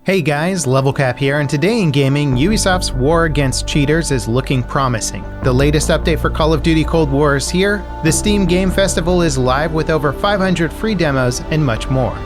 Hey guys, LevelCap here, and today in gaming, Ubisoft's war against cheaters is looking promising. The latest update for Call of Duty Cold War is here, the Steam Game Festival is live with over 500 free demos, and much more.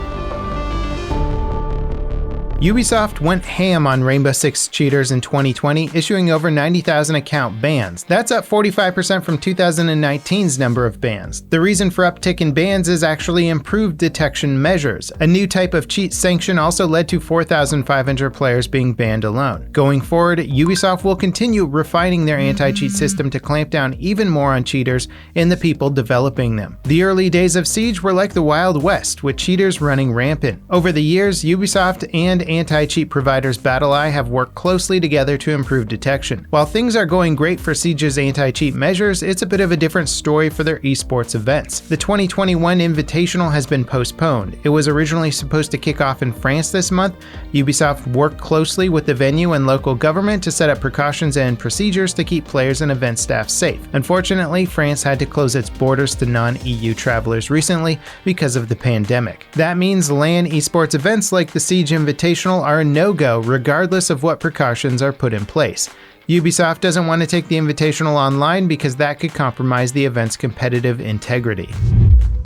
Ubisoft went ham on Rainbow Six cheaters in 2020, issuing over 90,000 account bans. That's up 45% from 2019's number of bans. The reason for uptick in bans is actually improved detection measures. A new type of cheat sanction also led to 4,500 players being banned alone. Going forward, Ubisoft will continue refining their anti-cheat system to clamp down even more on cheaters and the people developing them. The early days of Siege were like the Wild West, with cheaters running rampant. Over the years, Ubisoft and anti-cheat providers BattlEye have worked closely together to improve detection. While things are going great for Siege's anti-cheat measures, it's a bit of a different story for their esports events. The 2021 Invitational has been postponed. It was originally supposed to kick off in France this month. Ubisoft worked closely with the venue and local government to set up precautions and procedures to keep players and event staff safe. Unfortunately, France had to close its borders to non-EU travelers recently because of the pandemic. That means LAN esports events like the Siege Invitational are a no-go regardless of what precautions are put in place. Ubisoft doesn't want to take the Invitational online because that could compromise the event's competitive integrity.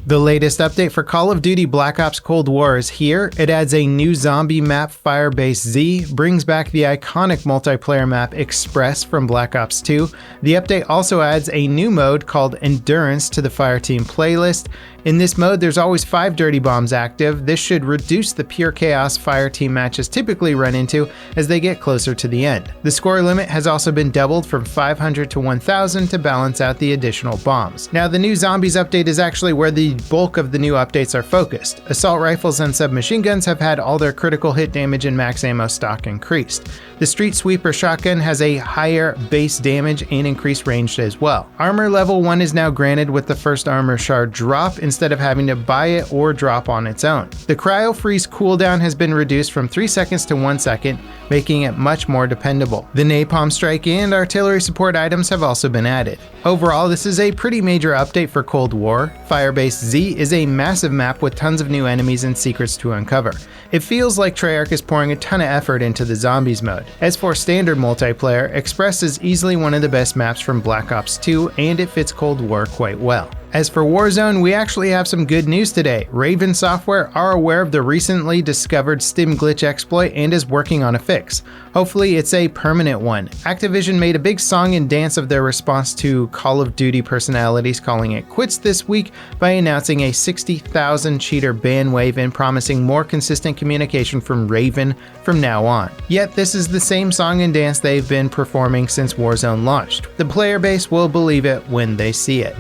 The latest update for Call of Duty Black Ops Cold War is here. It adds a new zombie map, Firebase Z, brings back the iconic multiplayer map Express from Black Ops 2. The update also adds a new mode called Endurance to the Fireteam playlist. In this mode, there's always 5 dirty bombs active. This should reduce the pure chaos Fireteam matches typically run into as they get closer to the end. The score limit has also been doubled from 500 to 1,000 to balance out the additional bombs. Now, the new Zombies update is actually where the bulk of the new updates are focused. Assault rifles and submachine guns have had all their critical hit damage and max ammo stock increased. The Street Sweeper shotgun has a higher base damage and increased range as well. Armor level 1 is now granted with the first armor shard drop instead of having to buy it or drop on its own. The cryo freeze cooldown has been reduced from 3 seconds to 1 second, making it much more dependable. The napalm strike and artillery support items have also been added. Overall, this is a pretty major update for Cold War. Firebase Z is a massive map with tons of new enemies and secrets to uncover. It feels like Treyarch is pouring a ton of effort into the Zombies mode. As for standard multiplayer, Express is easily one of the best maps from Black Ops 2, and it fits Cold War quite well. As for Warzone, we actually have some good news today. Raven Software are aware of the recently discovered Stim glitch exploit and is working on a fix. Hopefully it's a permanent one. Activision made a big song and dance of their response to Call of Duty personalities calling it quits this week by announcing a 60,000 cheater ban wave and promising more consistent communication from Raven from now on. Yet this is the same song and dance they've been performing since Warzone launched. The player base will believe it when they see it.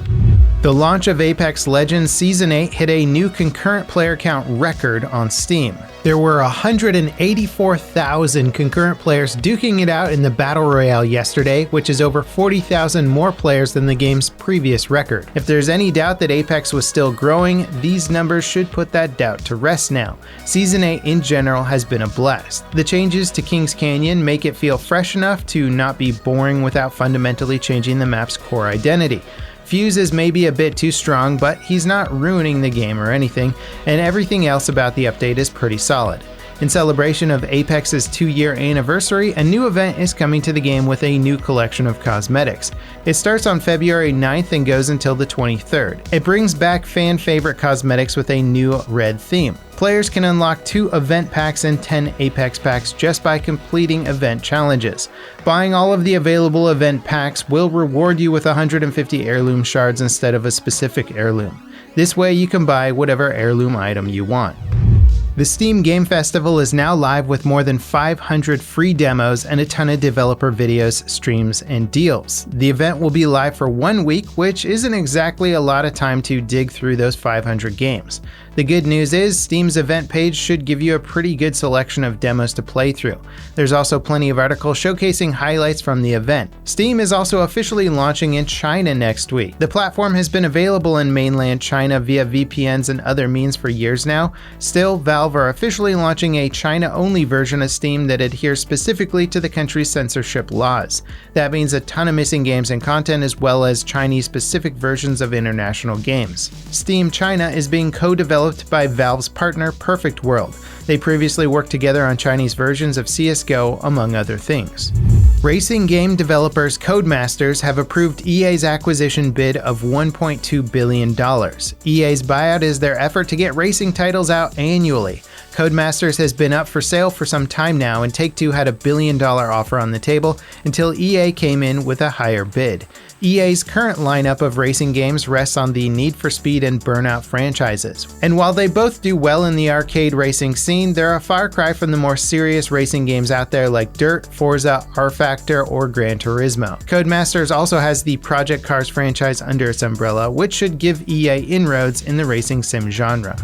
The launch of Apex Legends Season 8 hit a new concurrent player count record on Steam. There were 184,000 concurrent players duking it out in the Battle Royale yesterday, which is over 40,000 more players than the game's previous record. If there's any doubt that Apex was still growing, these numbers should put that doubt to rest now. Season 8 in general has been a blast. The changes to Kings Canyon make it feel fresh enough to not be boring without fundamentally changing the map's core identity. Fuse is maybe a bit too strong, but he's not ruining the game or anything, and everything else about the update is pretty solid. In celebration of Apex's 2-year anniversary, a new event is coming to the game with a new collection of cosmetics. It starts on February 9th and goes until the 23rd. It brings back fan-favorite cosmetics with a new red theme. Players can unlock 2 event packs and 10 Apex packs just by completing event challenges. Buying all of the available event packs will reward you with 150 heirloom shards instead of a specific heirloom. This way you can buy whatever heirloom item you want. The Steam Game Festival is now live with more than 500 free demos and a ton of developer videos, streams, and deals. The event will be live for 1 week, which isn't exactly a lot of time to dig through those 500 games. The good news is Steam's event page should give you a pretty good selection of demos to play through. There's also plenty of articles showcasing highlights from the event. Steam is also officially launching in China next week. The platform has been available in mainland China via VPNs and other means for years now. Still, Valve are officially launching a China-only version of Steam that adheres specifically to the country's censorship laws. That means a ton of missing games and content as well as Chinese-specific versions of international games. Steam China is being co-developed by Valve's partner Perfect World. They previously worked together on Chinese versions of CSGO, among other things. Racing game developers Codemasters have approved EA's acquisition bid of $1.2 billion. EA's buyout is their effort to get racing titles out annually. Codemasters has been up for sale for some time now, and Take-Two had a $1 billion offer on the table until EA came in with a higher bid. EA's current lineup of racing games rests on the Need for Speed and Burnout franchises. And while they both do well in the arcade racing scene, they're a far cry from the more serious racing games out there like Dirt, Forza, R-Factor, or Gran Turismo. Codemasters also has the Project Cars franchise under its umbrella, which should give EA inroads in the racing sim genre.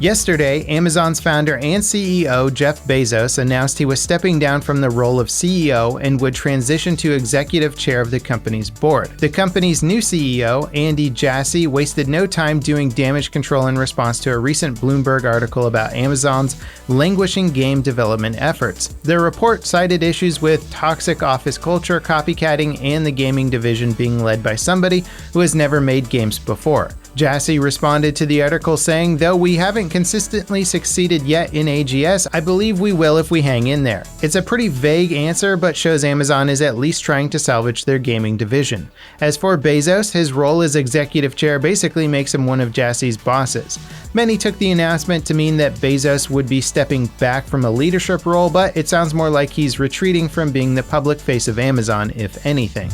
Yesterday, Amazon's founder and CEO Jeff Bezos announced he was stepping down from the role of CEO and would transition to executive chair of the company's board. The company's new CEO, Andy Jassy, wasted no time doing damage control in response to a recent Bloomberg article about Amazon's languishing game development efforts. The report cited issues with toxic office culture, copycatting, and the gaming division being led by somebody who has never made games before. Jassy responded to the article saying, "Though we haven't consistently succeeded yet in AGS, I believe we will if we hang in there." It's a pretty vague answer, but shows Amazon is at least trying to salvage their gaming division. As for Bezos, his role as executive chair basically makes him one of Jassy's bosses. Many took the announcement to mean that Bezos would be stepping back from a leadership role, but it sounds more like he's retreating from being the public face of Amazon, if anything.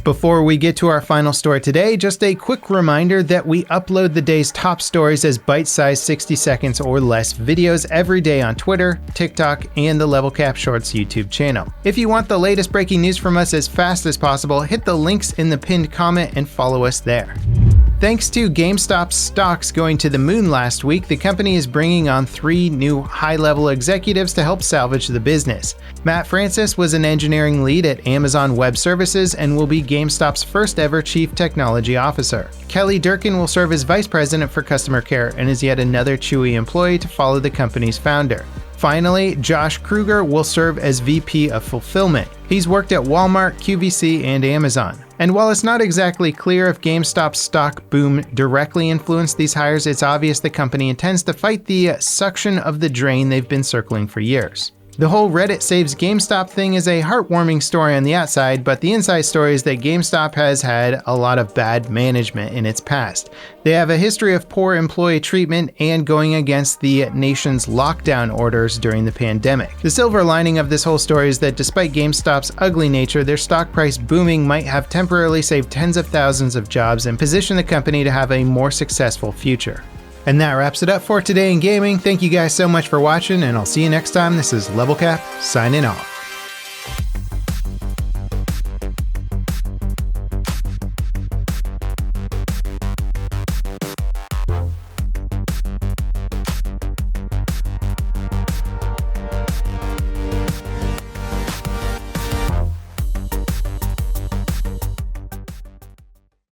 Before we get to our final story today, just a quick reminder that we upload the day's top stories as bite-sized 60 seconds or less videos every day on Twitter, TikTok, and the LevelCap Shorts YouTube channel. If you want the latest breaking news from us as fast as possible, hit the links in the pinned comment and follow us there. Thanks to GameStop's stocks going to the moon last week, the company is bringing on 3 new high-level executives to help salvage the business. Matt Francis was an engineering lead at Amazon Web Services and will be GameStop's first ever Chief Technology Officer. Kelly Durkin will serve as Vice President for Customer Care and is yet another Chewy employee to follow the company's founder. Finally, Josh Kruger will serve as VP of Fulfillment. He's worked at Walmart, QVC, and Amazon. And while it's not exactly clear if GameStop's stock boom directly influenced these hires, it's obvious the company intends to fight the suction of the drain they've been circling for years. The whole Reddit saves GameStop thing is a heartwarming story on the outside, but the inside story is that GameStop has had a lot of bad management in its past. They have a history of poor employee treatment and going against the nation's lockdown orders during the pandemic. The silver lining of this whole story is that despite GameStop's ugly nature, their stock price booming might have temporarily saved tens of thousands of jobs and position the company to have a more successful future. And that wraps it up for today in gaming. Thank you guys so much for watching, and I'll see you next time. This is LevelCap signing off.